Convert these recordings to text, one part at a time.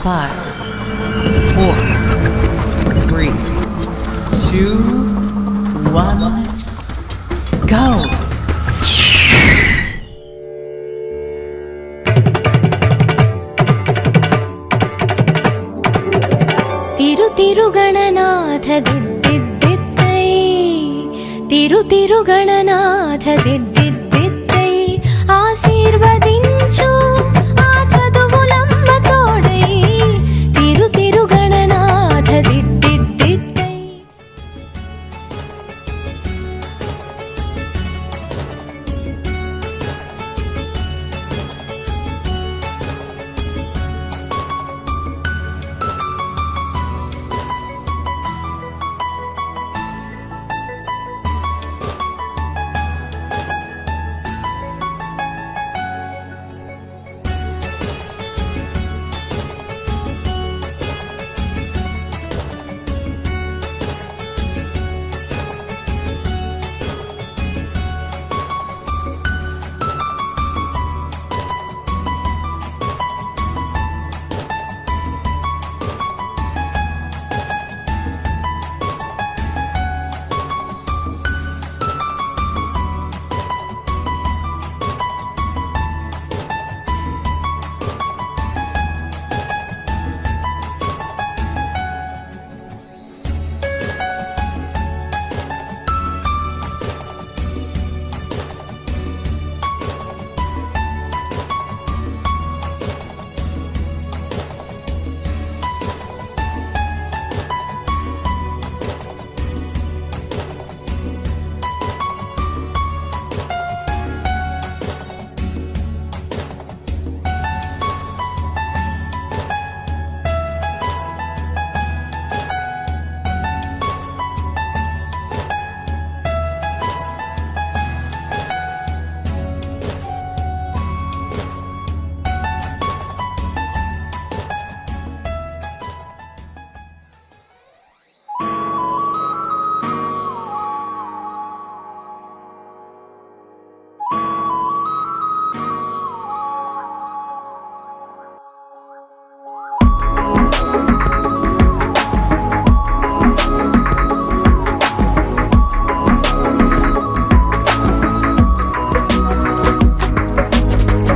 5, 4, 3, 2, 1, go! తిరుగణనాథ దిద్దిద్దిద్దై తిరుగణనాథ దిద్దిద్దిద్దై ఆశీర్వదించు ఆ చదువులమ్మ తోడై తిరుగణనాథ దిద్దిద్దిద్దై.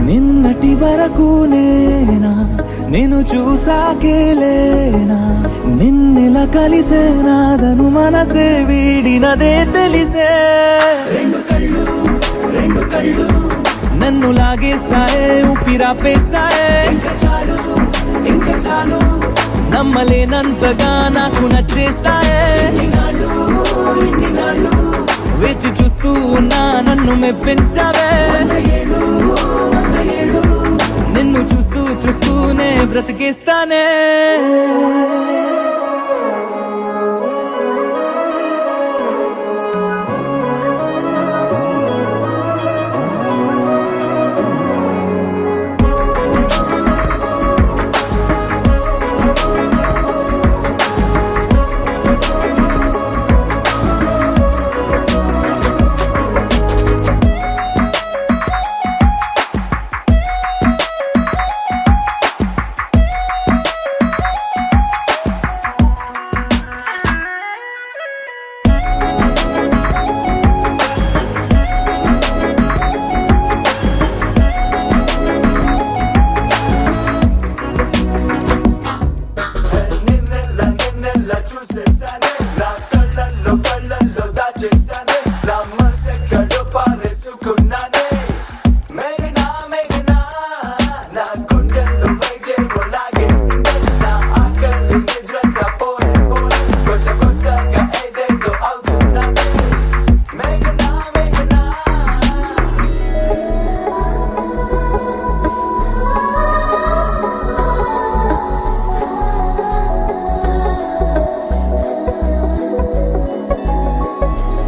నిన్నటి వరకు నేనా నేను చూసాకేలేనా నిన్నెలా కలిసే నాదను మనసే వీడినదే తెలిసే రెండు కళ్ళు నన్ను లాగేసాయే ఊపిరాపేసాయే ఇంకా చాలు నమ్మలేనంతగా నాకు నచ్చేసాయే వేచి చూస్తూ ఉన్నా నన్ను మెప్పించావే నిన్ను చూస్తూనే బ్రతికేస్తానే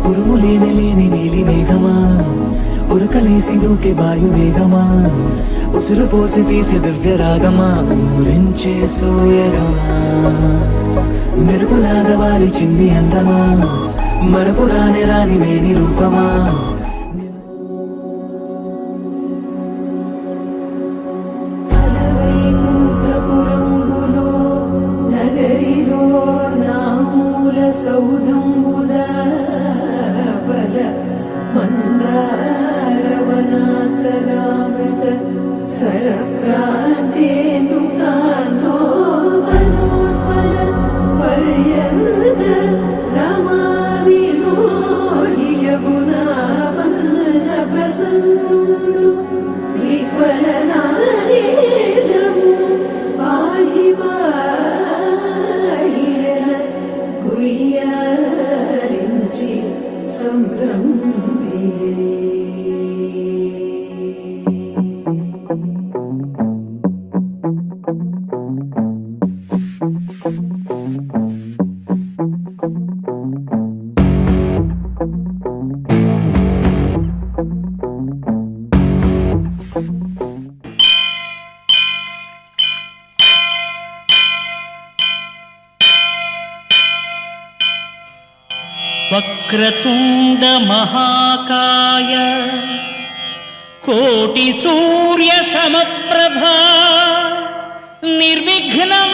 ఉరుములేని నీలి మేఘమా ఉరకలేసి దూకే వాయు వేగమా ఉసురు పోసి తీసే దివ్య రాగమా ఊరించే సూయగమా మెరుపులాగా వాలి చింది అందమా మరపు రాని మేని రూపమా వైకుంఠపురంబులు వక్రతుండ మహాకాయ కోటి సూర్య సమప్రభా నిర్విఘ్నం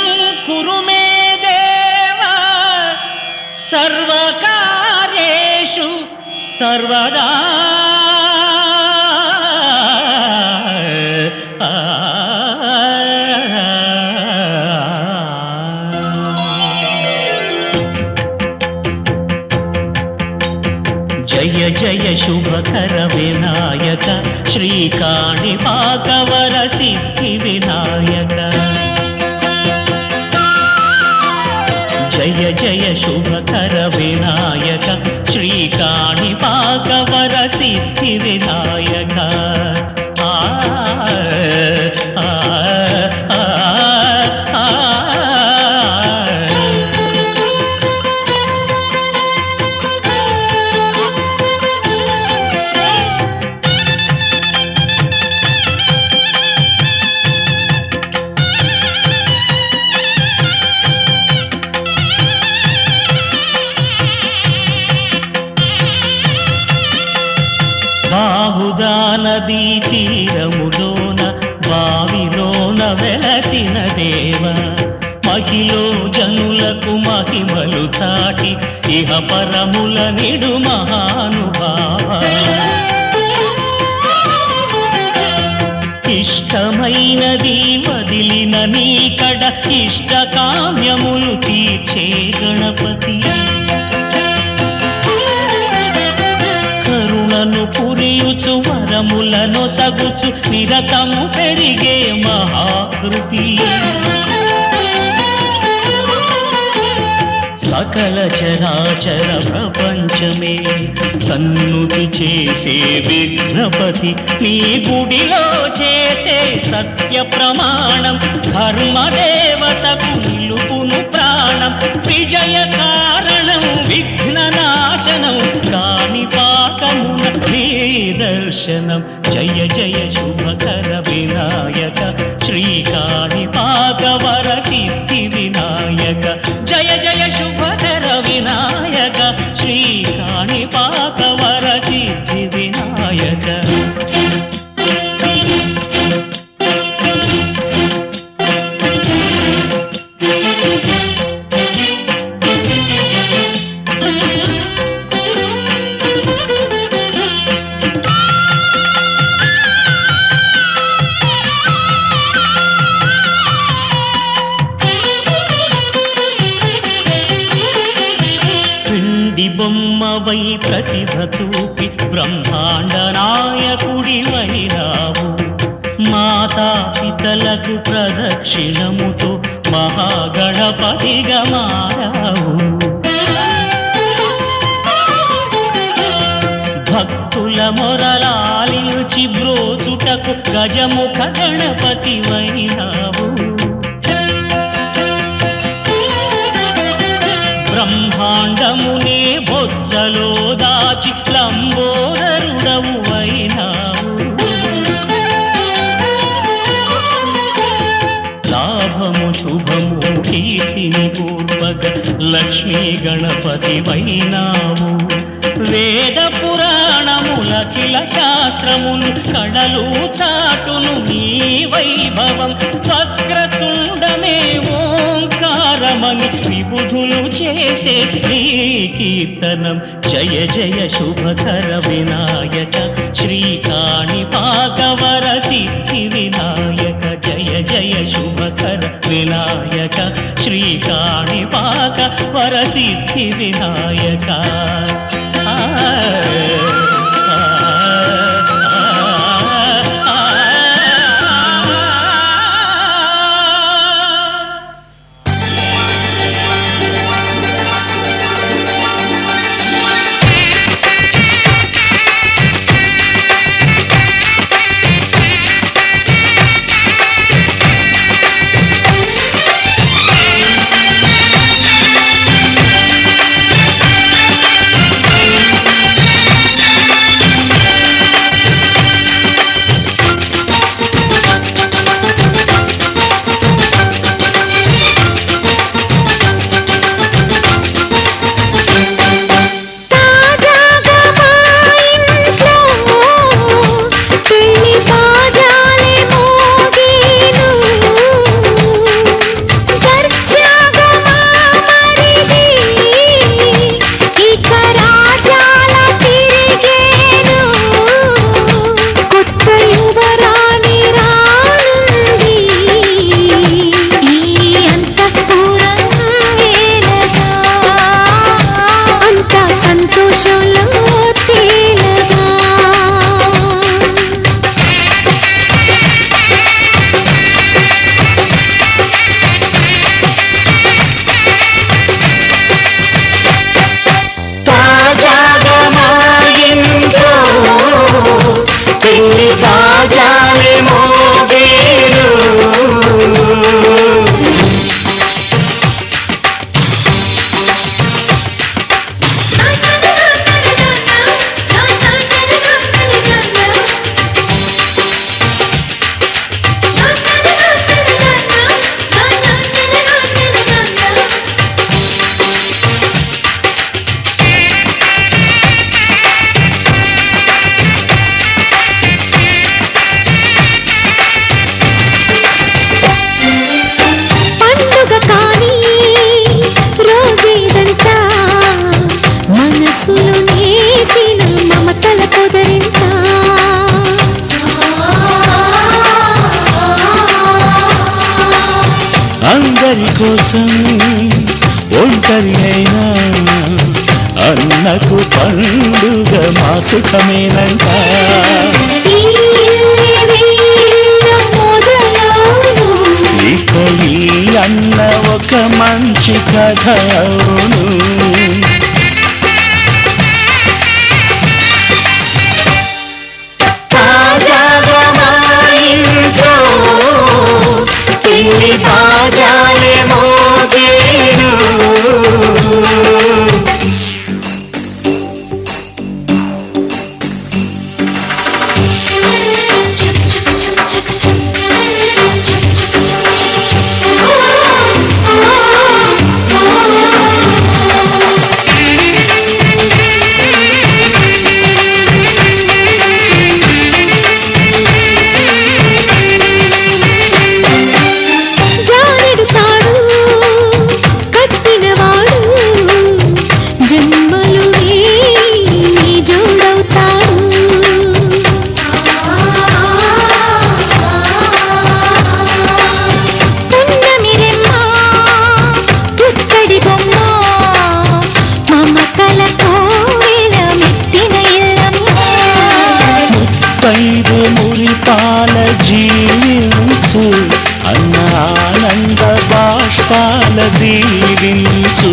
కురు మే దేవ సర్వకార్యేషు సర్వదా. జయ జయ శుభకర వినాయక శ్రీకాణిపాకవర సిద్ధి వినాయక. జయ జయ శుభకర వినాయక శ్రీకాణిపాకవర సిద్ధి వినాయక. ఆ ఆ ఆ ఆ బాహుదా నదీ తీరములోన బావిలోన వెలసిన దేవ మహిలో జనులకు మహిమలు చాటి ఇహ పరముల నిడు మహానుభావ. ఇష్టమైనది వదిలిన నీకడ ఇష్ట కామ్యములు తీర్చే గణపతి. కరుణను పురియుచు వరములను సగుచు నిరతము పెరిగే మహాకృతి. సకల చరాచర ప్రపంచమే సన్నుతి చేసే విఘ్నపతి. నీ గుడిలో చేసే సత్య ప్రమాణం ధర్మదేవతకు నిలుపును ప్రాణం. విజయ కారణం విఘ్న నాశనం కాణిపాకమున నీ దర్శనం. జయ జయ శుభకర వినాయక శ్రీకాణిపాకవర సిద్ధి వినాయక. జయ జయ శుభకర వినాయక శ్రీకాణిపాకవర సిద్ధి వినాయక. బొమ్మవై ప్రతిభ చూపి బ్రహ్మాండ నాయకుడివైనావు. మాతా పితలకు ప్రదక్షిణముతో మహాగణపతిగా మారావు. భక్తుల మొరలాలించి బ్రోచుటకు గజముఖ గణపతివైనావు. బ్రహ్మాండమునే బొజ్జలో దాచి లంబోదరుడవు అయినావు. లాభము శుభము కీర్తిని పూర్వక లక్ష్మీ గణపతి వైనావు. వేద పురాణములఖిల శాస్త్రములు కడలు చాటును నీ వైభవం. వక్రతుండమే ఓంకారమని విబుధులు చేసే నీ కీర్తనం. జయ జయ శుభకర వినాయక శ్రీకాణిపాకవర సిద్ధి వినాయక. జయ జయ శుభకర వినాయక శ్రీకాణిపాకవర సిద్ధి వినాయక. అందరి కోసం ఒంటరి అయినా అన్నకు పండుగ మా సుఖమేనంట. ఈ వీణ మొదలవును. ఇక ఈ అన్న ఒక మంచి కథ అవును. తాజాగా మా ఇంట్లో పిల్లి బాజాలే మోగేను. జానెడు తాడు కట్టినవాడు జన్మలు నీ జోడవుతాడు. పున్నమిరెమ్మ పుత్తడి బొమ్మ మమతల కోవెల మెట్టిన ఇల్లమ్మ. ముత్తైదు మురిపాల జీవించు అన్న ఆనంద బాష్పాల దీవించు.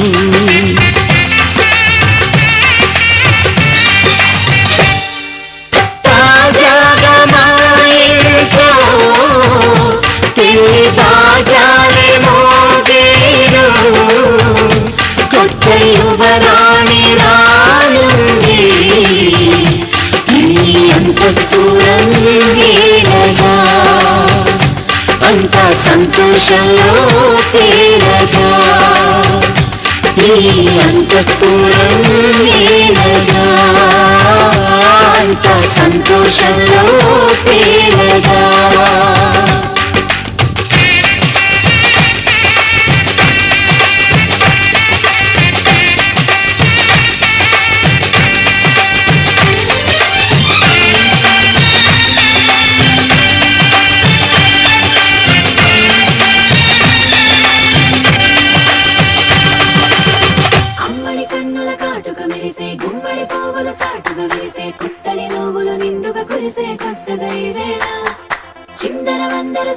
తాజాగా మా ఇంట్లో పిల్లి బాజాలే మోగేను. కొత్త యువరాణి రానుంది ఈ అంతఃపురం వీరగా. అంతా సంతోషంలో తేరగా ఈ అంతఃపురం వీరగా. అంతా సంతోషంలో తేరగా. అమ్మడి కన్నుల కాటుక మెరిసే గుమ్మడి పోగులు చాటుగా విరిసే పుత్తడి నోగులు నిండుగా కురిసే కొత్తగా ఈ వేళ చిందర వందర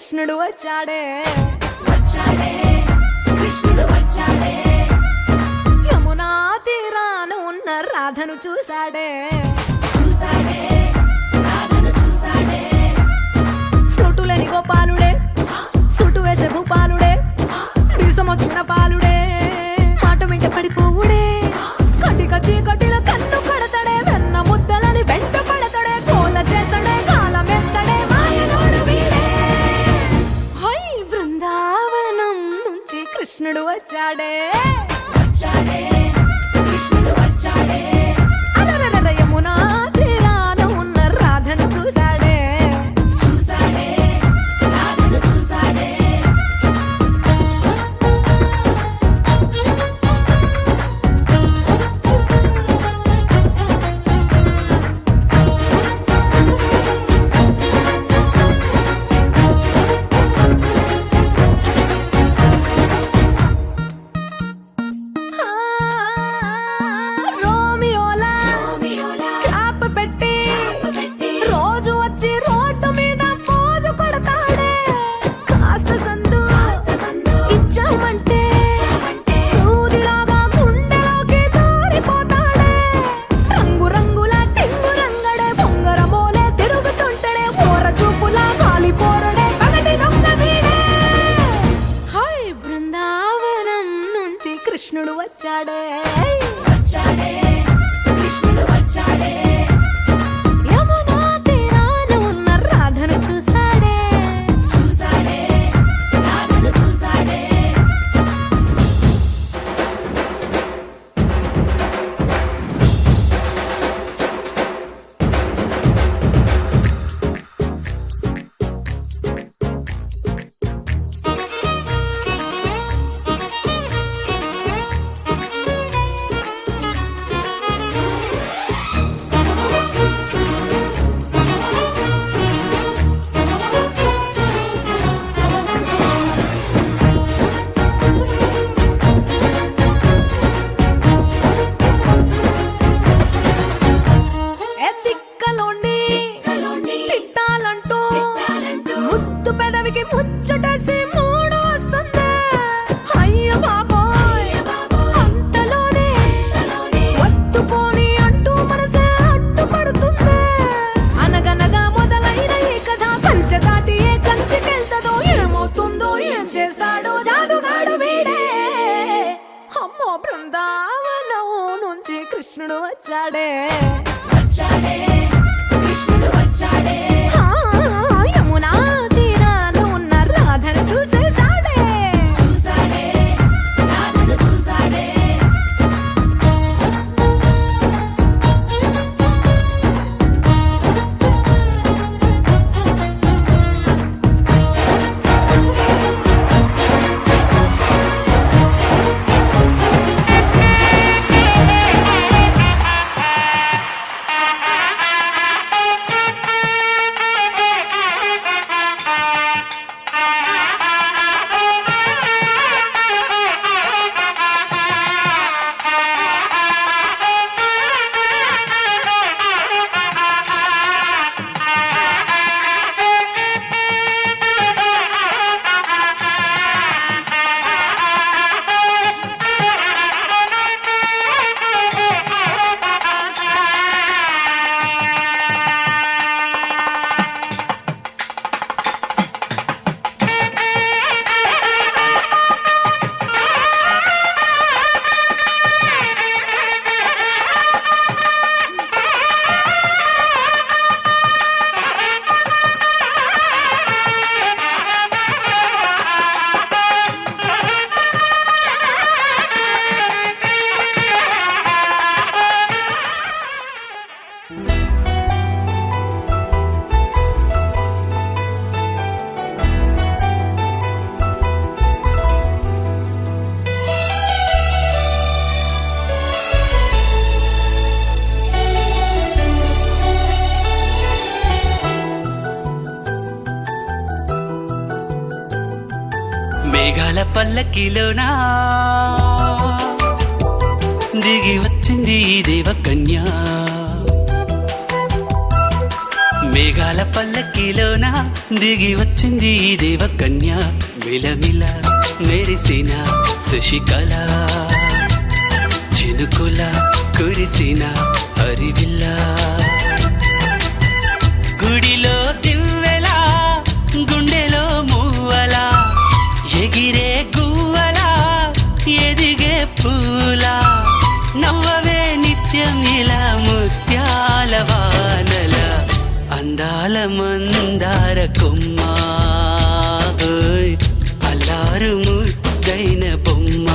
కృష్ణుడు వచ్చాడే వచ్చాడే కృష్ణుడు వచ్చాడే యమునా తీరాన ఉన్న రాధను చూశాడే చూసాడే రాధను చూసాడే ఫ్రూటులేని గోపాలుడే సుటు వేసే భూపాలుడే మీసమొచ్చిన పాలుడే మాట వెంట పడిపోవుడే కటిక చీకటిలో కన్ను కడతాడే వెన్న ముద్దలని వెంట పడతాడే కోల చేస్తాడే కాలమేస్తాడే మాయనోడు వీడే హై బృందావనం నుంచి కృష్ణుడు వచ్చాడే వచ్చాడే కృష్ణుడు వచ్చాడే అలరలర యమునా తీరాన ఉన్న రాధను చూశాడే చూసాడే రాధను చూసాడే ఆ, రోమియోలా రోమియోలా క్యాప్ పెట్టి పెట్టి రోజు వచ్చి రోడ్డు మీద పోజు కొడతాడే కాస్త సందు సందు ఇచ్చామంటే ఇచ్చామంటే సూదిలాగా గుండెలోకి దూరిపోతాడే రంగు రంగుల టింగు రంగడే బొంగరమోలే తిరుగుతుంటాడే ఓర చూపులా కాలిపోరడే పగటి దొంగ వీడే హై బృందావనం నుంచి కృష్ణుడు వచ్చాడే వచ్చాడే కృష్ణుడు వచ్చాడే యమునా తీరాన ఉన్న రాధను చూశాడే చూసాడే రాధను చూసాడే ఎత్తిక్కలోండి కలోండి తిట్టాలంటూ తిట్టాలంటూ ముద్దు పెదవికి ముచ్చటేసి మూడు వస్తుంది అయ్య బాబోయ్ అంతలోనే వత్తుపోని అంటూ మనసే అడ్డుపడుతుంది అనగనగా మొదలైన ఈ కథ కంచె దాటి ఏ కంచెకెళ్తదో ఏమవుతుందో ఏం చేస్తాడో జాదుగాడు వీడే అమ్మో బృందావనం నుంచి కృష్ణుడు వచ్చాడే వచ్చాడే కృష్ణుడు వచ్చాడే ఆ, యమునా తీరాన ఉన్న రాధను చూసేశాడే చూసాడే రాధను చూసాడే మేఘాల పల్లకిలోనా దిగి వచ్చింది ఈ దేవకన్య మేఘాల పల్లకిలోన దిగి వచ్చింది ఈ దేవకన్య మిలమిల మెరిసిన శశికళ చినుకుల కురిసిన హరివిల్ల గుడిలో దివ్వెలా గుండెలో మూవలా ఎగిరే గువ్వలా ఎదిగే పూలా నవ్వవే నిత్యం ఇలా ముత్యాల వానల అందాల మందార కొమ్మ ఓయ్ అల్లారు ముద్దైన బొమ్మ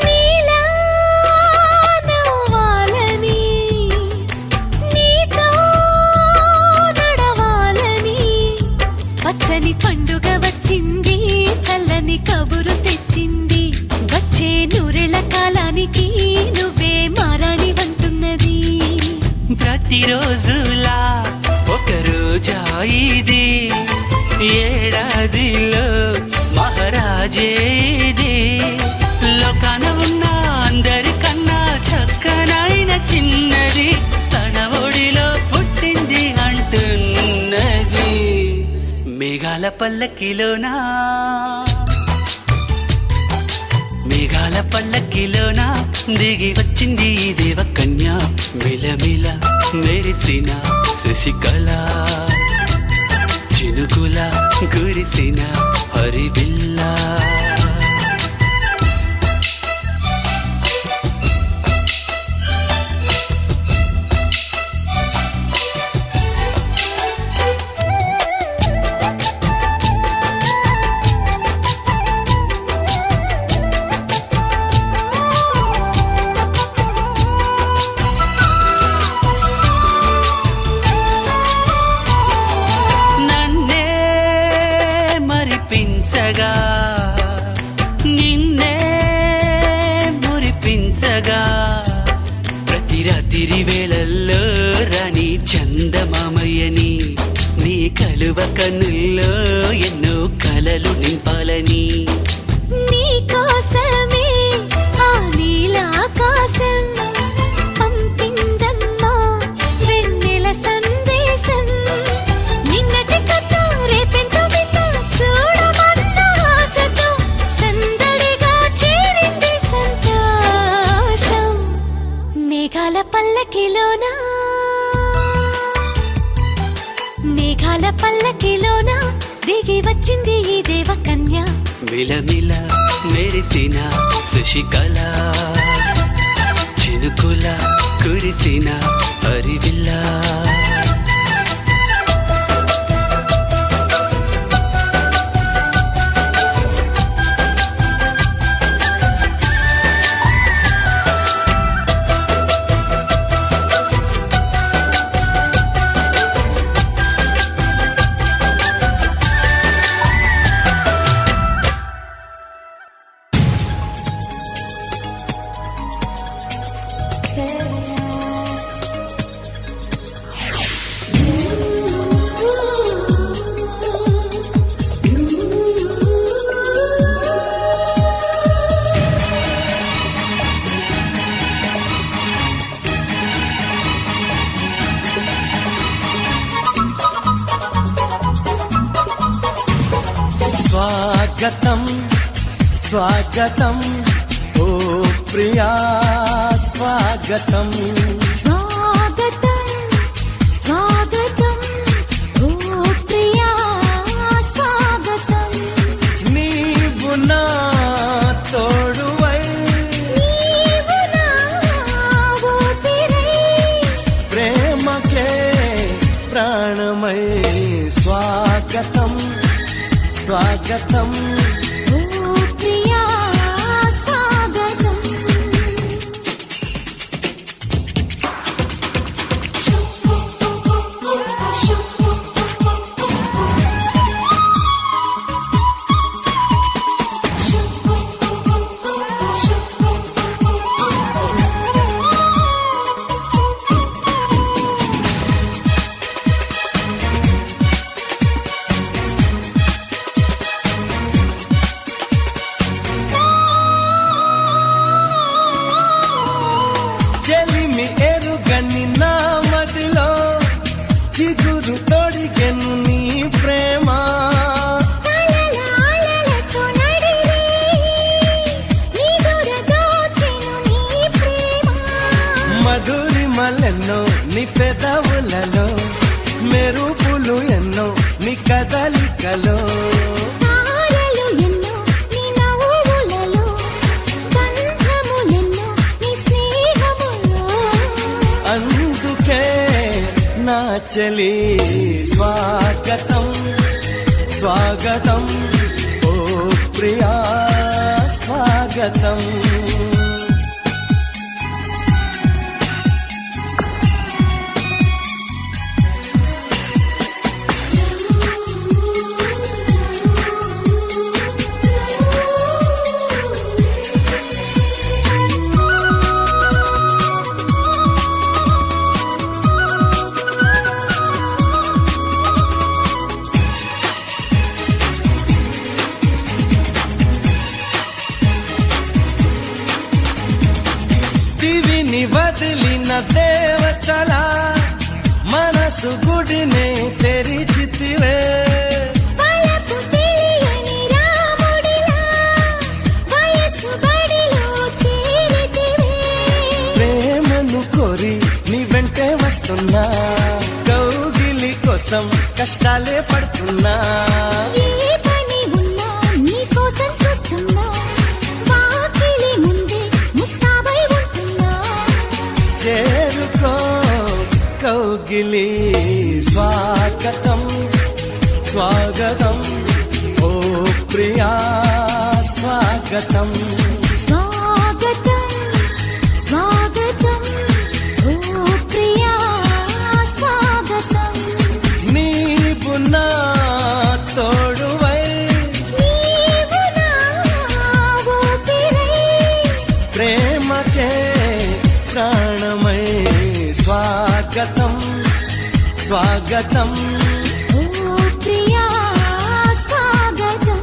నీలా నవ్వాలని నీతో నడవాలని పచ్చని పండుగ వచ్చింది చల్లని కబురు తెచ్చింది వచ్చే నూరెళ్ళ కాలానికి నువ్వే మారాణి వంటున్నది ప్రతిరోజులా ఒక రోజా ఇది ఏడాదిలో మహారాజే ఇది లోకాన ఉన్న అందరికన్నా చక్కనైన చిన్నది తన ఒడిలో పుట్టింది అంటున్నది మేఘాల పల్లకిలోనా మేఘాల పల్లకిలోన దిగి వచ్చింది ఈ దేవకన్య మిలమిల మెరిసిన శశికళ చినుకుల కురిసిన హరివిల్లా నన్నే మరిపించగా నిన్నే మురిపించగా ప్రతి రాత్రి వేళల్లో రాణి చందమామయ్యని నీ కలువ కన్నుల్లో ఎన్నో కలలు నింపాలని నీకోసమే ఆ నీలాకాశం పంపిందమ్మా వెన్నెల సందేశం నిన్నటి కథ రేపెంతో వింత చూడమన్న ఆశతో సందడిగా చేరింది సంతోషం మేఘాల పల్లకిలోనా మేఘాల పల్లకిలోన దిగి వచ్చింది ఈ దేవకన్య మిలమిల మెరిసిన శశికళ చినుకుల కురిసిన హరివిల్లా స్వాగతం స్వాగతం ఓ ప్రియా స్వాగతం స్వాగతం స్వాగతం ఓ ప్రియా స్వాగతం నీవు నా తోడువై నీవు నా ఊపిరై ప్రేమకే ప్రాణమై స్వాగతం స్వాగతం ఓ ప్రియా స్వాగతం మధురిమలెన్నో నీ పెదవులలో, మెరుపులు ఎన్నో నీ కదలికలో. తారలు ఎన్నో నీ నవ్వులలో, బంధములెన్నో నీ స్నేహములో. అందుకే నా చెలి స్వాగతం స్వాగతం, ఓ ప్రియా స్వాగతం. దివిని వదిలిన దేవతల మనసు గుడినే తెరిచితివే. వలపు తెలియని రాముడిలా, వయసు బడిలో చేరితివే. ప్రేమను కోరి నీ వెంటే వస్తున్నా, కౌగిలి కోసం కష్టాలే పడుతున్నా. ఏ పని ఉన్నా నీ కోసం చూస్తున్నా, వాకిలి ముందే ముస్తాబై ఉంటున్నా. చేరుకో కౌగిలి స్వాగతం స్వాగతం, ఓ ప్రియా స్వాగతం. స్వాగతం స్వాగతం, ఓ ప్రియా స్వాగతం. నీవు నా తోడువై, నీవు నా ఊపిరై, ప్రేమకే ప్రాణమై. స్వాగతం స్వాగతం, ఓ ప్రియా స్వాగతం.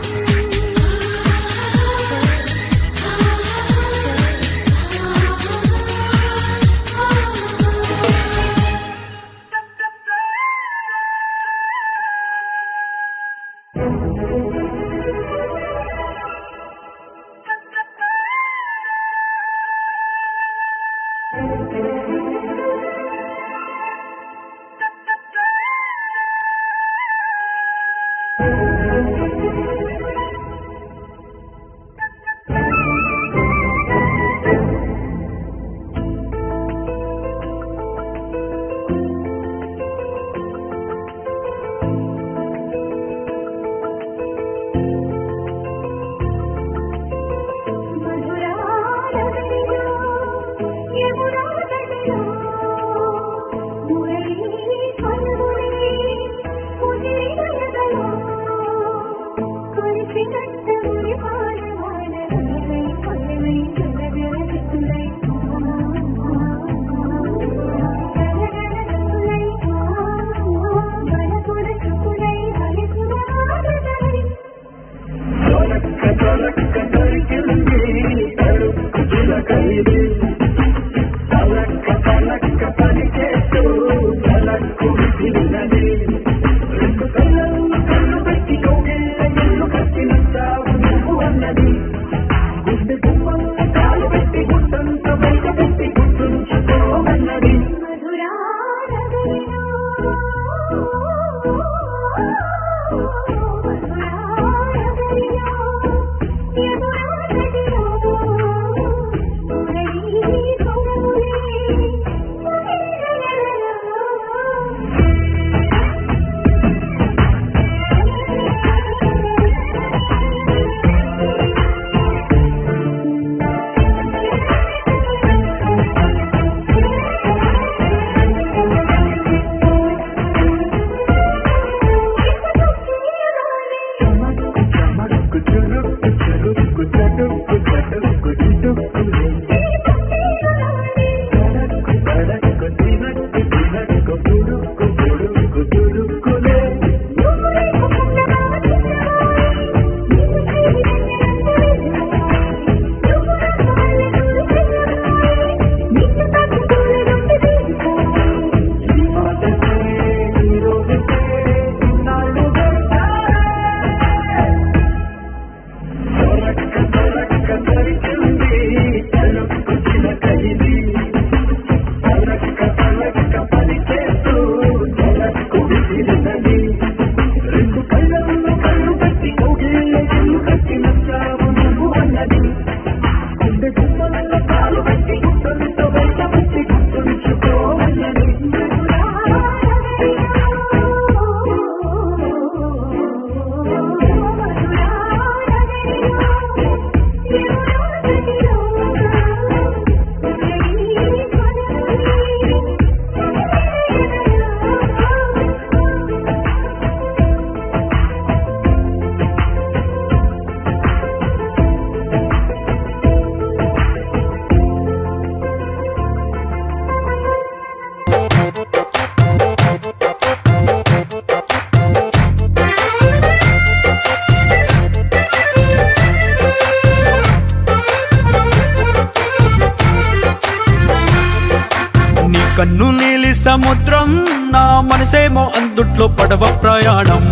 కన్ను నీలి సముద్రం నా మనసేమో అందుట్లో పడవ ప్రయాణం.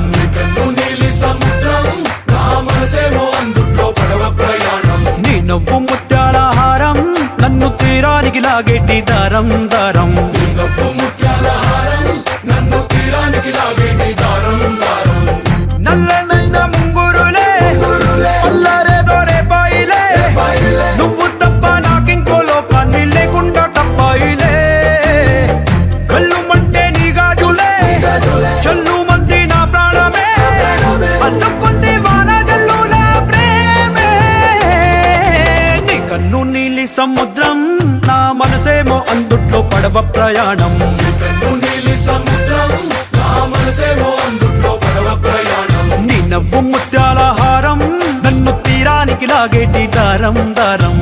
నీ నవ్వు ముత్యాల హారం నన్ను తీరానికి లాగేటి దారం దారం. నల్లనైన ముంగురులే అల్లారేదో రేపాయిలే, నువ్వు తప్ప నాకింకో లోకాన్ని లేకుండా తప్పాయిలే. కళ్ళుమంటే నీ గాజులే చల్లు మంది నా ప్రాణమే, అల్లుకుంది వాన జల్లుల ప్రేమే. నీ కన్ను నీలి సముద్రం నా మనసేమో అందుట్లో పడవ ప్రయాణం. నీ నవ్వు ముత్యాల హారం నన్ను తీరానికి లాగేటి దారం దారం.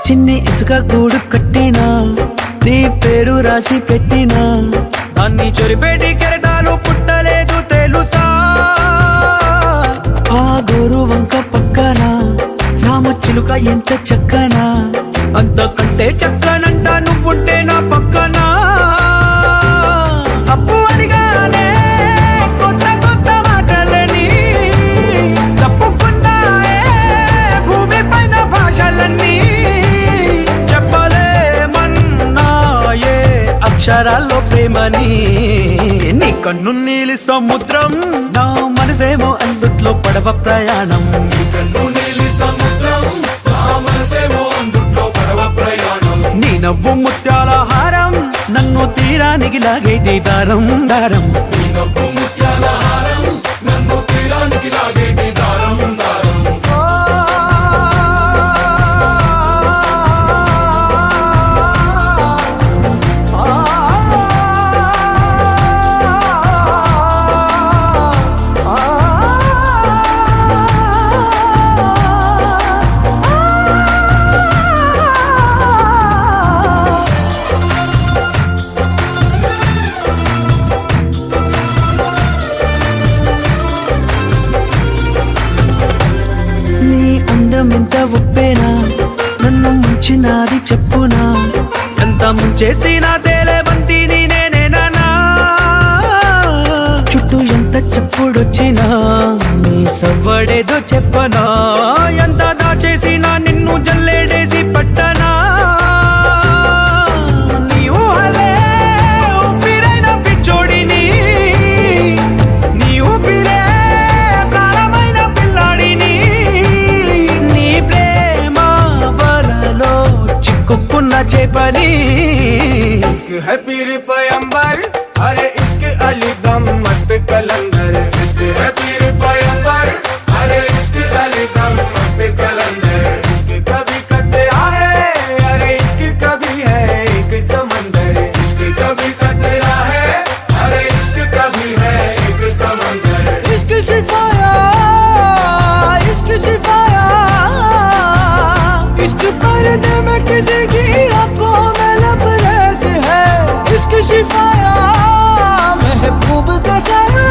చిన్ని ఇసుక గూడు కట్టినా నీ పేరు రాసి పెట్టినా, దాన్ని చొరిపేటి కెరటాలు పుట్టలేదు తెలుసా. ఆ గోరు వంక పక్కన రామచిలుక ఎంత చక్కనా, అంతకంటే చక్కనంట నువ్వుంటే నా పక్కన. అప్పు అడిగానే కొత్త కొత్త మాటలని, తప్పుకున్నాయే భూమి పైన భాషలన్నీ. అక్షరాల్లో ప్రేమని. నీ కన్ను నీలి సముద్రం నా మనసేమో అందుట్లో పడవ ప్రయాణం. నీ నవ్వు ముత్యాల హారం నన్ను తీరానికి లాగేటి దారం దారం. ఎంత ఉప్పేనా నన్ను ముంచినాది చెప్పునా, ఎంత ముంచేసినా తేలేవంతిని నేనేనా. చుట్టూ ఎంత చెప్పుడొచ్చినా నీ సవ్వడేదో చెప్పనా, ఎంత దాచేసినా నిన్ను జల్లేడేసి పట్టనా. నీవు అలే ఊపిరైన పిచ్చోడిని, నీ ఊపిరే ప్రాణమైన పిల్లాడిని. చిక్కుకున్న చేపని. इश्क है पीर पैगंबर, अरे इश्क अली दम मस्त कलंदर. इश्क है पीर पैगंबर, अरे इश्क अली दम मस्त कलंदर. इश्क कभी कतरा है, अरे इश्क कभी है एक समंदर. इश्क कभी कतरा है, अरे इश्क कभी है एक समंदर. इश्क शिफाया, इश्क शिफाया, इश्क पर्दे में किसी की आंखों में लबरेज है. इश्क शिफाया महबूब का साया,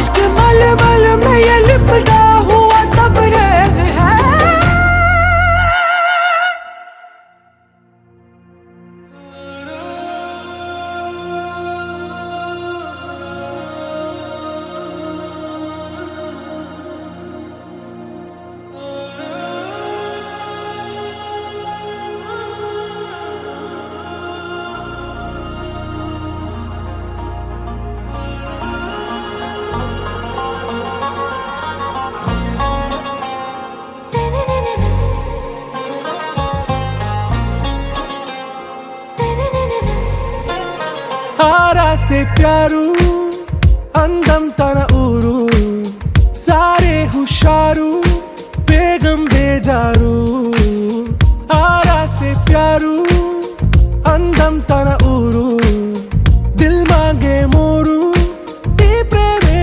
इश्क मलमल में ये लिपटा हुआ तबरेज है. ఆరాసే ప్యారు అందం తన ఊరు, సారే హుషారు బేగం బేజారు. ఆరాసే ప్యారు అందం తన ఊరు, దిల్ మాంగే మోరు ఈ ప్రేమే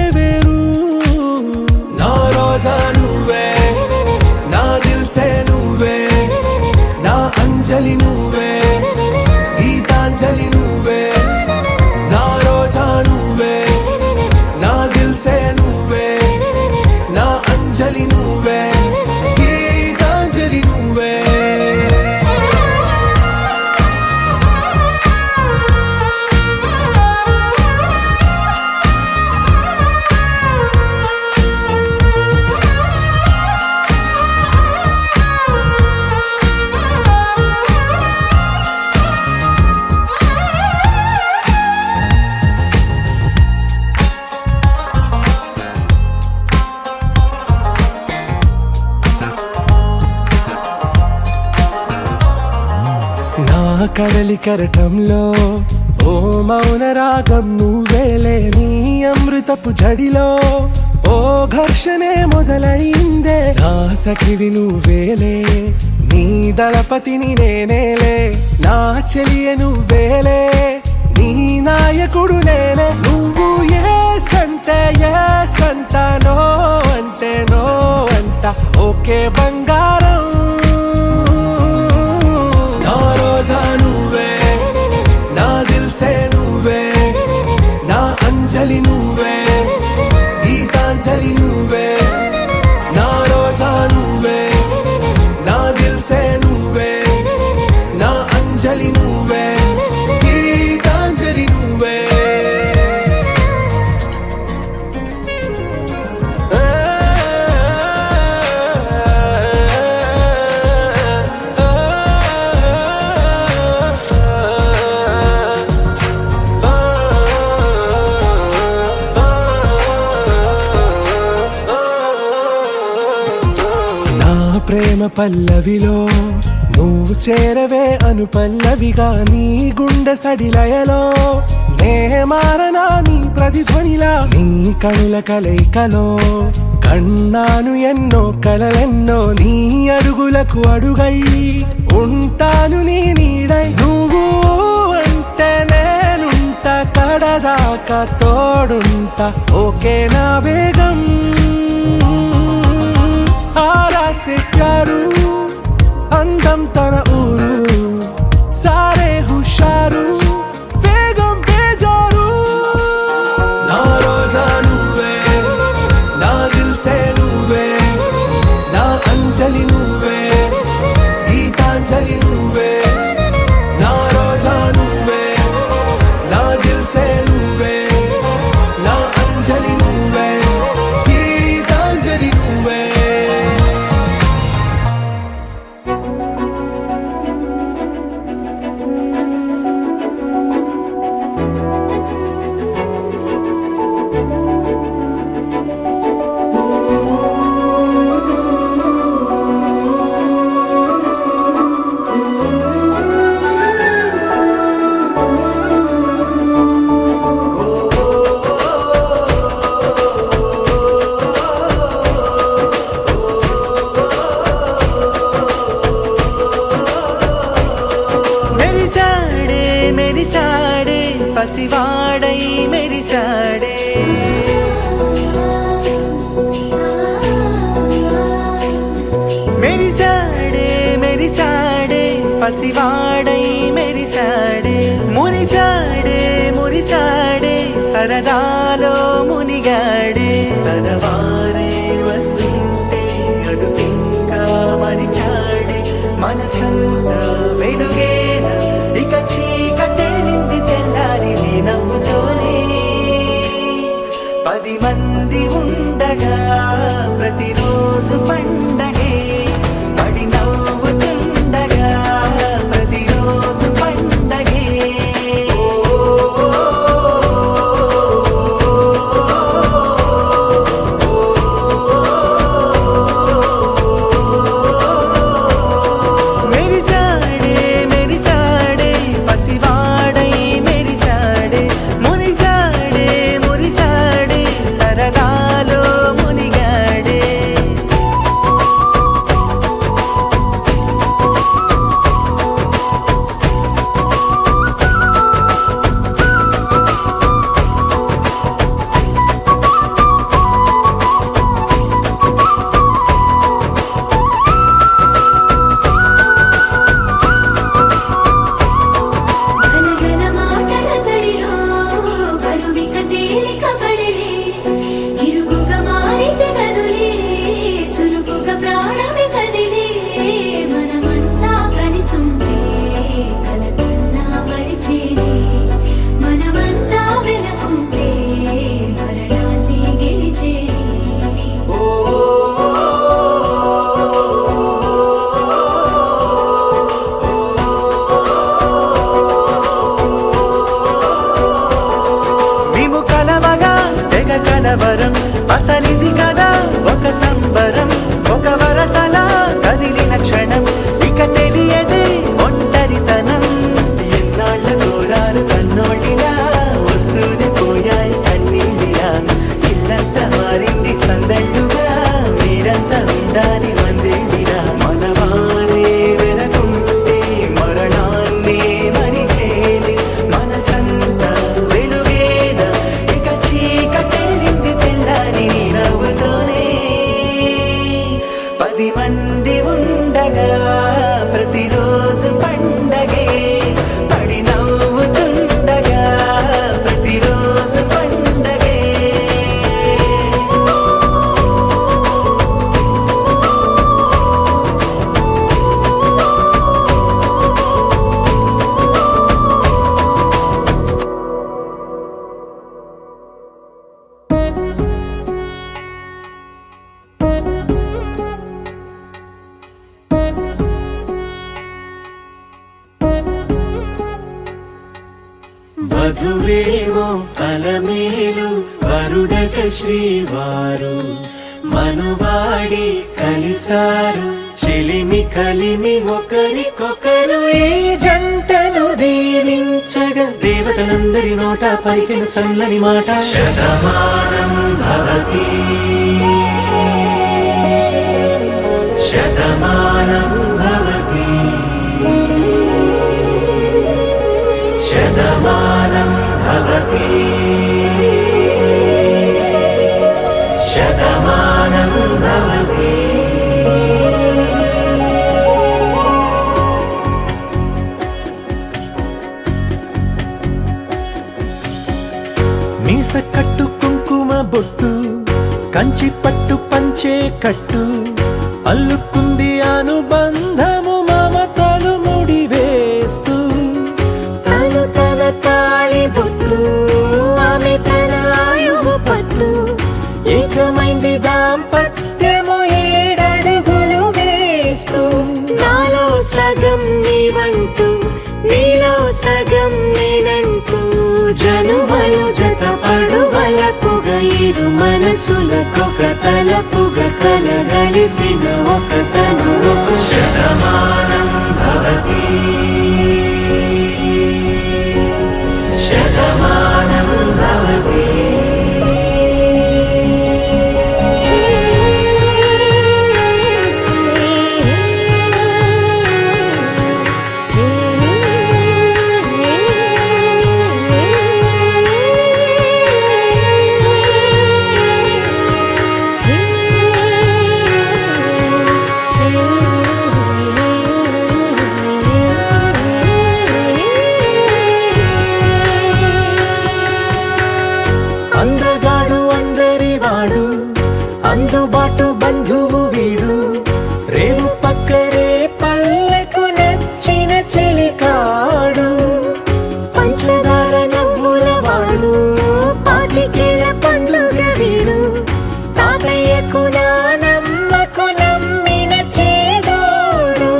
కడలి కెరటంలో ఓ మౌన రాగం నువ్వేలే, నీ అమృతపు జడిలో ఓ ఘర్షణే మొదలైందే. నా సఖివి నువ్వేలే, నీ దళపతిని నేనేలే, నా చెలియ నువ్వేలే, నీ నాయకుడు నేనే. నువ్వు ఏ సంట నో అంటే నో అంట, ఓకే బంగారం. నా రోజా నువ్వే, నా దిల్సే నువ్వే, నా అంజలి నువ్వే, గీతాంజలి నువ్వే. నా రోజా నువ్వే, నా దిల్సే నువ్వే, నా అంజలి నువ్వే, గీతాంజలి నువ్వే. నా ప్రేమ పల్లవిలో నువ్వు చేరవే అను పల్లవిగా, నీ గుండె సడిలయలో నే మారనా నీ ప్రతిధ్వనిలా. నీ కనుల కలయికలో కన్నాను ఎన్నో కలలెన్నో, నీ అడుగులకు అడుగై ఉంటాను నీ నీడై. నువ్వు అంటే నేనుంట కడదాకా తోడుంటా, ఓకే నా బేగం. ఆరా సే ప్యారు అందం తన ఊరు, సారే హుషారు బేగం బేజారు. నా రోజా నువ్వే, నా దిల్సే నువ్వే, నా అంజలి నువ్వే, గీతాంజలి నువ్వే. నా రోజా నువ్వే, నా దిల్సే నువ్వే, నా అంజలి నువ్వే, గీతాంజలి నువ్వే. మెరిసాడే మెరిసాడే పసివాడై మెరిసాడే, మెరిసాడే మెరిసాడే పసివాడై మెరిసాడే. మురిసాడే మురిసాడే సరదాలో మునిగాడే, తనవారే వస్తుంటే అదుపింకా మరిచాడే. మనసంతా వెలుగేనా ఇక చీకటెళ్ళింది తెల్లారి నీ నవ్వుతోనే. 10 మంది ఉండగా ప్రతిరోజు పండగే, పడి నవ్వుతుండగా ప్రతిరోజు పండగే. మెరిసాడే మెరిసాడే పసివాడై మెరిసాడే, మురిసాడే మురిసాడే సరదాలో మునిగాడే. ఘనఘన మాటల సడిలో బరువిక తేలిక పడలే, ఇరుగుగా మారితే కదులే, చురుకుగా ప్రాణమి కదిలే. మనమంతా కలిసుంటే కలకున్నా మరిచేనే, మనమంతా వెనకుంటే మరణాన్ని గెలిచేనే. మేము కలవగా తెగ కలవరం, అసలిది కదా ఒక సంబరం. ఒక వరసలా కదిలిన క్షణం ఇక తెలియదే ఒంటరితనం. పది మంది ఉండగా ప్రతిరోజు పండగే పడి నవ్వుతుండగా ప్రతిరోజు పండగే వధువేమో అలమేలు వరుడట శ్రీవారు మనువాడి కలిసారు చెలిమి కలిమి ఒకరికొకరు ఈ జంటను దీవించగా దేవతలందరి నోట పలికిన చల్లని మాట శతమానం భవతి శతమానం భవతి శతమానం భవతి శతమానం భవతి మీస కట్టు కుంకుమ బొట్టు కంచి పట్టు పంచే కట్టు అల్లుకుంది అనుబంధము మమతలు ముడివేస్తూ తను తన తాళి బొట్టు ఆమె తన ఆయువు పట్టు ఏకమైంది దాంపత్యము ఏడడుగులు వేస్తూ నాలో సగం నీవంటూ నీలో సగం నేనంటూ జనుమలు జత పడువలపుగ ఇరు మనసులకొక తలపుగ కలగలిసిన ఒక తను శతమానం భవతి శతమానం భవతి అందగాడు అందరి వాడు అందుబాటు బంధువు వీడు రేవు పక్కరే పల్లెకు నచ్చిన చెలికాడు పంచదార నవ్వుల వాడు పాతికేల పండుగ వీడు తాతయ్యకు నానమ్మకు నమ్మిన చేదోడు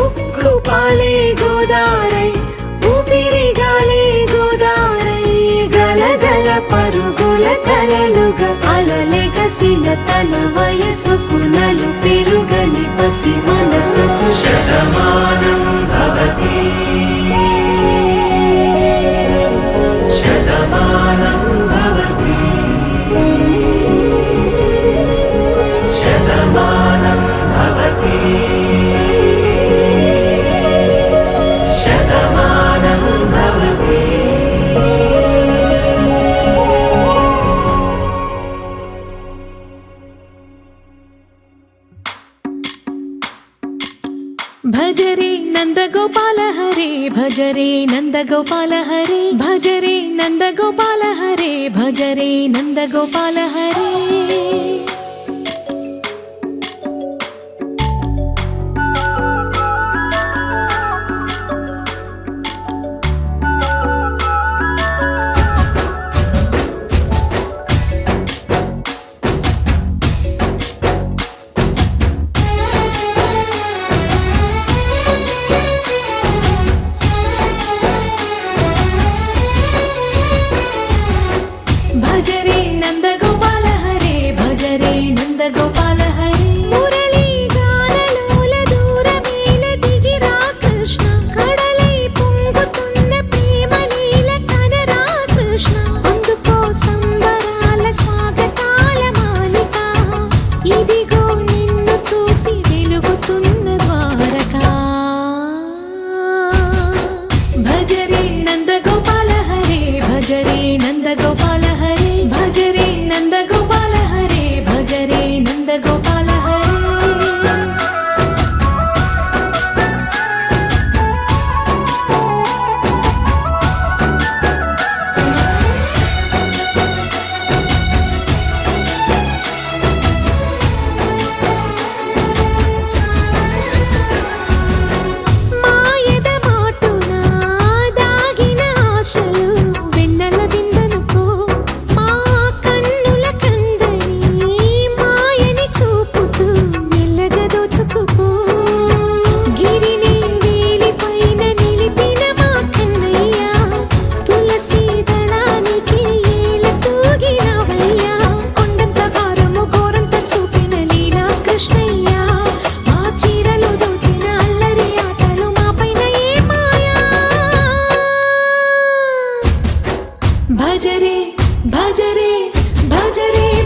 ఉక్కు పాలే గోదారై ఊపిరి గాలే గోదారై గలగల పరుగుల కలలుగా అలలెగసిన తన వయసుకు నలు పెరుగని పసి మనసుకు శతమానం భవతి శతమానం భవతి శతమానం భవతి శతమానం భవతి భజరే నందగోపాల హరే భజరే నందగోపాల హరే భజరే నందగోపాల హరే భజరే నందగోపాల హరే భజరే నందగోపాల హరే భజరే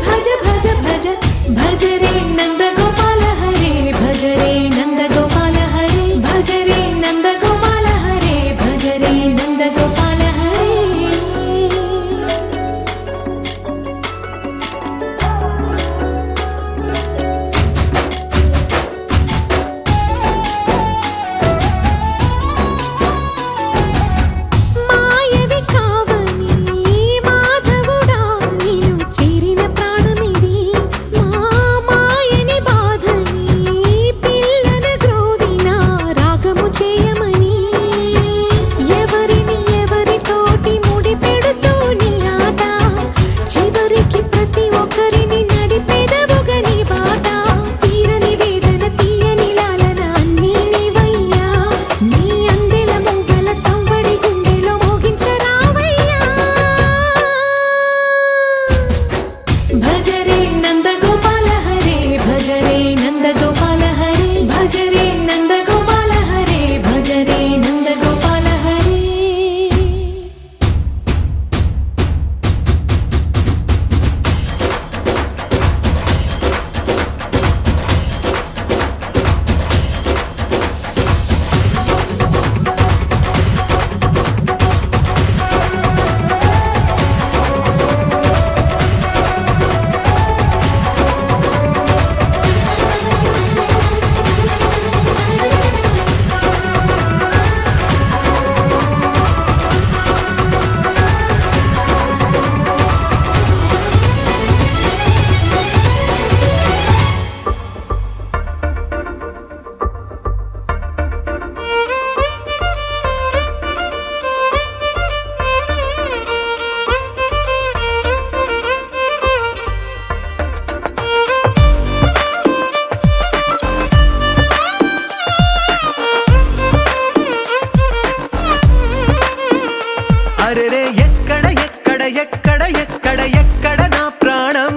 భజ భజ భజ భజ రే నంద గోపాల హరే భజ రే నంద గోపాల హరే భజ రే నంద గోపాల హరే భజ రే నంద గోపాల హరే మాయవి కావని మాధవుడా నిన్ను చేరిన ప్రాణమిది మా మాయని బాధని పిల్లన గ్రోవిన రాగము చేయమని ఎవరిని ఎవరితోటి ముడి పెడుతూని ఆట చివరికి ప్రతి ఒక్కరిని నడిపెదవుగని బాట తీరని వేదన తీయని లాలన అన్నీ నీవయ్యా నీ అందెల మొగ్గల సంవడి గుండెలో మోగించరావయ్యా భజ రే నంద గోపాల హరే భజ రే నంద గోపాల హరే భజ రే నంద గోపాల హరే భజ రే నంద గోపాల హరే అరే రే ఎక్కడ ఎక్కడ ఎక్కడ ఎక్కడ ఎక్కడ నా ప్రాణం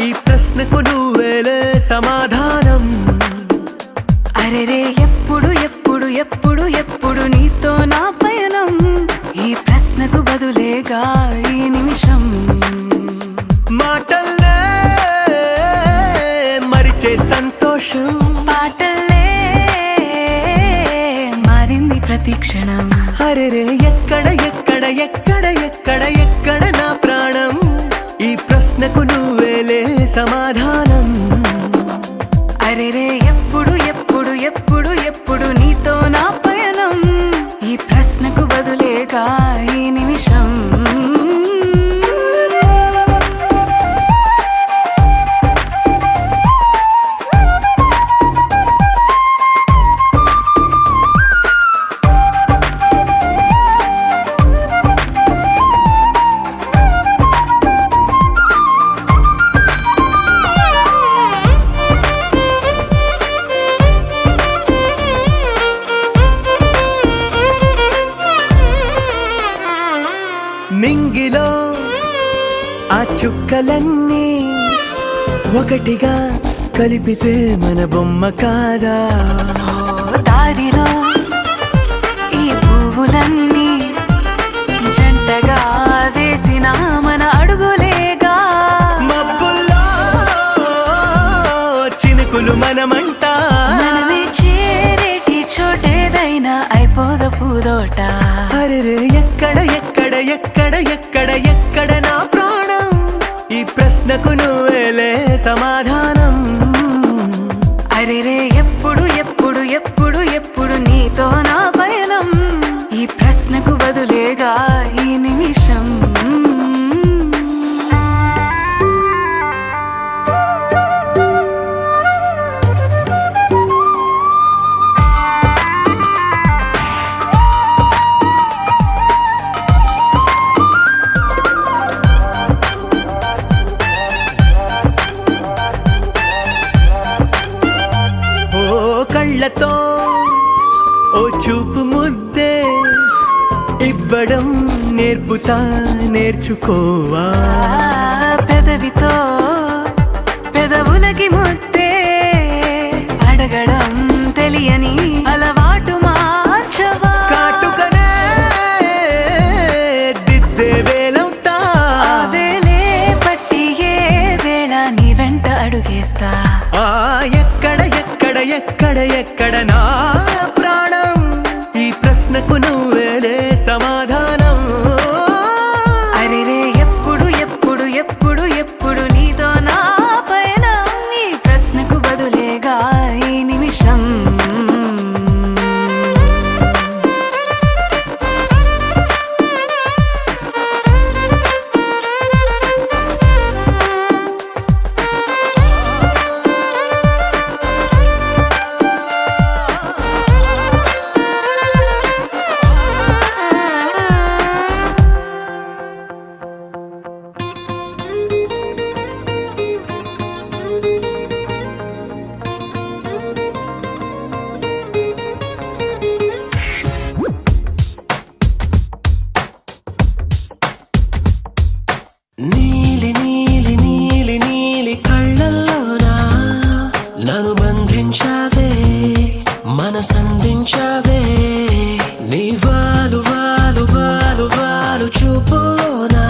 ఈ ప్రశ్నకు నువ్వేలే సమాధానం అరెరే ఎప్పుడు ఎప్పుడు ఎప్పుడు ఎప్పుడు నీతో నా పయనం ఈ ప్రశ్నకు బదులేగా ఈ నిమిషం మాటల్లే మరిచే సంతోషం పాటల్లే మారింది ప్రతి క్షణం అరే రే ఎక్కడ ఎక్కడ ఎక్కడ ఎక్కడ ఎక్కడ నా ప్రాణం ఈ ప్రశ్నకు నువ్వేలే సమాధానం అరెరే ఎప్పుడు ఎప్పుడు ఎప్పుడు ఎప్పుడు నీతో నా పయనం ఈ ప్రశ్నకు బదులేగా ఈ నిమిషం మింగిలో ఆ చుక్కలన్నీ ఒకటిగా కలిపితే మన బొమ్మ కాదా దారిలో ఈ పువ్వులన్నీ జంటగా వేసిన మన అడుగులేగా మబ్బుల్లో చినుకులు మనమంట మనమే చేరేటి చోటేదైనా అయిపోదు పూదోట అరే రే ఎక్కడ ఎక్కడ ఎక్కడ ఎక్కడ ఎక్కడ నా ప్రాణం ఈ ప్రశ్నకు నువ్వేలే సమాధానం అరెరే ఎప్పుడు ఎప్పుడు ఎప్పుడు ఎప్పుడు నీతో నా పయనం ఈ ప్రశ్నకు బదులేగా ఈ నిమిషం కళ్ళతో ఓ చూపు ముద్దే ఇవ్వడం నేర్పుతా నేర్చుకోవా పెదవితో పెదవులకి ముద్దే అడగడం తెలియని అలవాటు మార్చవా కాటుకనే దిద్దే వేలవుతా వేలే పట్టి ఏ వెంట అడుగేస్తా. ఆ ఎక్కడ ఎక్కడ ఎక్కడ ఎక్కడ నా ప్రాణం, ఈ ప్రశ్నకు నువ్వేలే సమాధానం. అరెరే ఎప్పుడు ఎప్పుడు ఎప్పుడు ఎప్పుడు నీతో నా పైన, ఈ ప్రశ్నకు బదులేగా ఈ నిమిషం. నీలి నీలి నీలి నీలి కళ్ళల్లోనా నన్ను బంధించావే, మనసందించావే. నీ వాలు వాలు వాలు వాలు చూపులోనా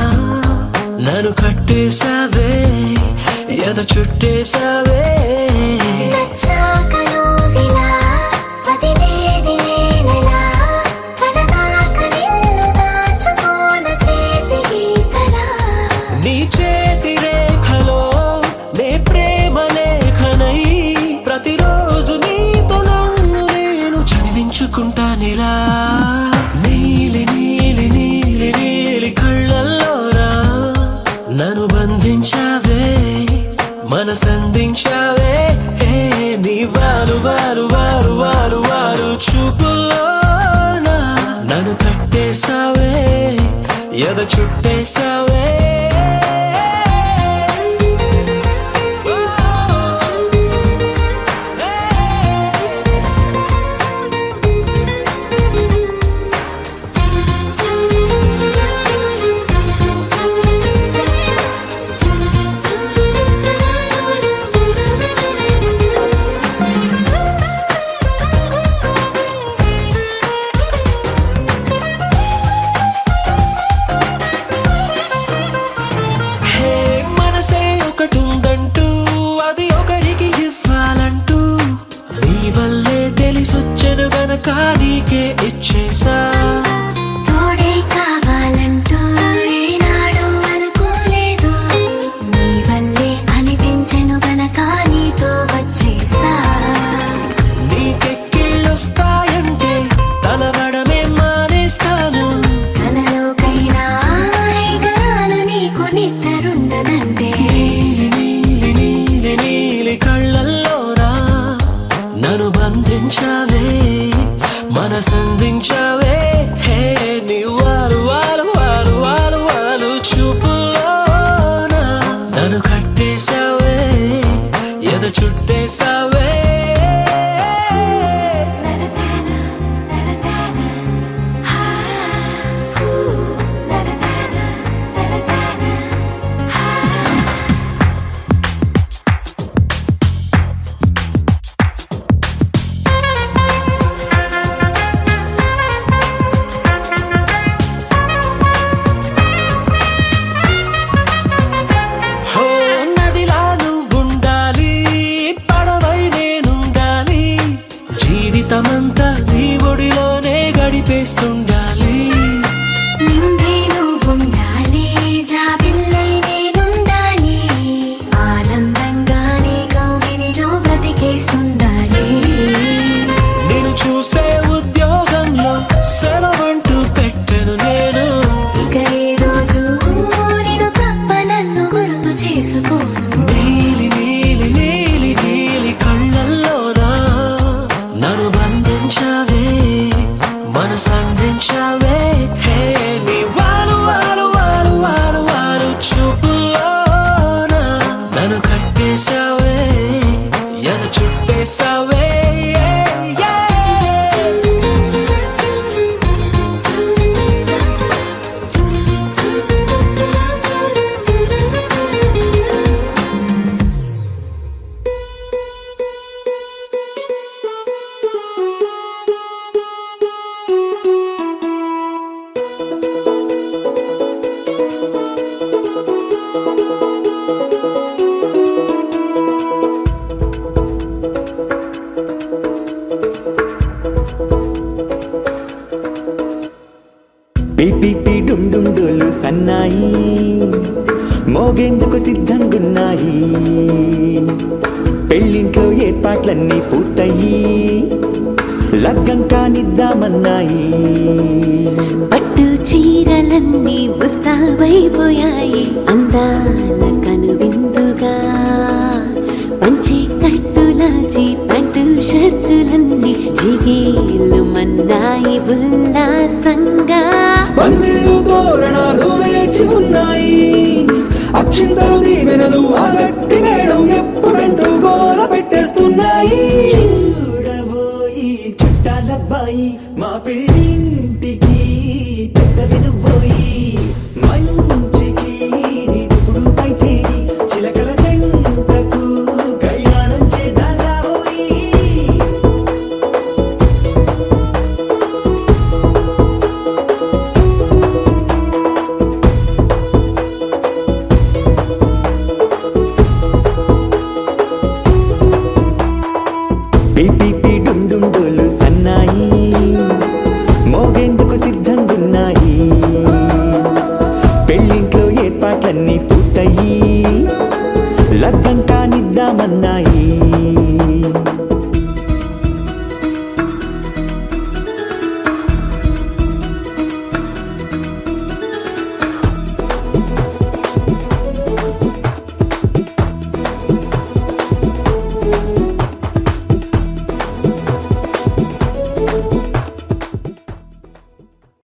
నన్ను కట్టేశావే, ఎద చుట్టేశావే. నీ చేతి రేఖలో నే ప్రేమ లేఖనై, ప్రతిరోజు నీతో నన్ను నేను చదివించుకుంటానిలా. నీలి నీలి నీలి నీలి కళ్ళల్లోనా నన్ను బంధించావే, మనసందించావే. నీ వాలు వాలు వాలు వాలు వాలు చూపులోనా నన్ను కట్టేశావే, ఎద చుట్టేశావే. మనసే ఒకటుందంటూ అది ఒకరికి ఇవ్వాలంటూ, నీ వల్లే తెలిసొచ్చను గనక నీకే ఇచ్చేసా. తోడే కావాలంటూ ఏనాడు అనుకోలేదు, నీ వల్లే అనిపించెను గనక నీతో వచ్చేసా. నీకెక్కిళ్ళొస్తాయంటే తలవడమే మానేస్తాను, కలలోకైనా ఎగరాను నీకు నిద్రుండదంటే. నీలి నీలి నీలి నీలి కళ్ళల్లోనా నన్ను బంధించావే, మనసందించావే. నీ వాలు వాలు వాలు వాలు వాలు చూపులోనా నన్ను కట్టేశావే, ఎద చుట్టేశావే. హో నదిలా నువ్వుండాలి, పడవై నేనుండాలి, జీవితమంతా నీ ఒడిలోనే గడిపేస్తుండాలి. నిండే నువ్వుండాలి, జాబిల్లై నేనుండాలి, ఆనందంగా నీ కౌగిలిలో బ్రతికేస్తుండాలి. నేను చూసే ఉద్యోగంలో సెలవంటూ పెట్టను నేను, ఇక ఏ రోజు నిన్ను తప్ప నన్ను గుర్తు చేసుకోను. నీలి నీలి నీలి నీలి కళ్ళల్లోనా నన్ను బంధించావే, మనసందించావే. నీ వాలు వాలు వాలు వాలు వాలు చూపులోనా నన్ను కట్టేశావే, ఎద చుట్టేశావే. సిద్ధంగున్నాయి పెళ్ళింట్లో ఏర్పాట్లన్నీ పూర్తయి లగ్గం కానిద్దామన్నాయి పట్టు చీరలన్నీ ముస్తాబైపోయాయి అందాల కనువిందుగా పంచి కట్టులాచి పంటు షర్టులన్నీ జిగేలు మన్నాయి ఉల్లాసంగా పందిళ్ళు తోరణాలు వేచి ఉన్నాయి అక్షింతలు దీవెనలు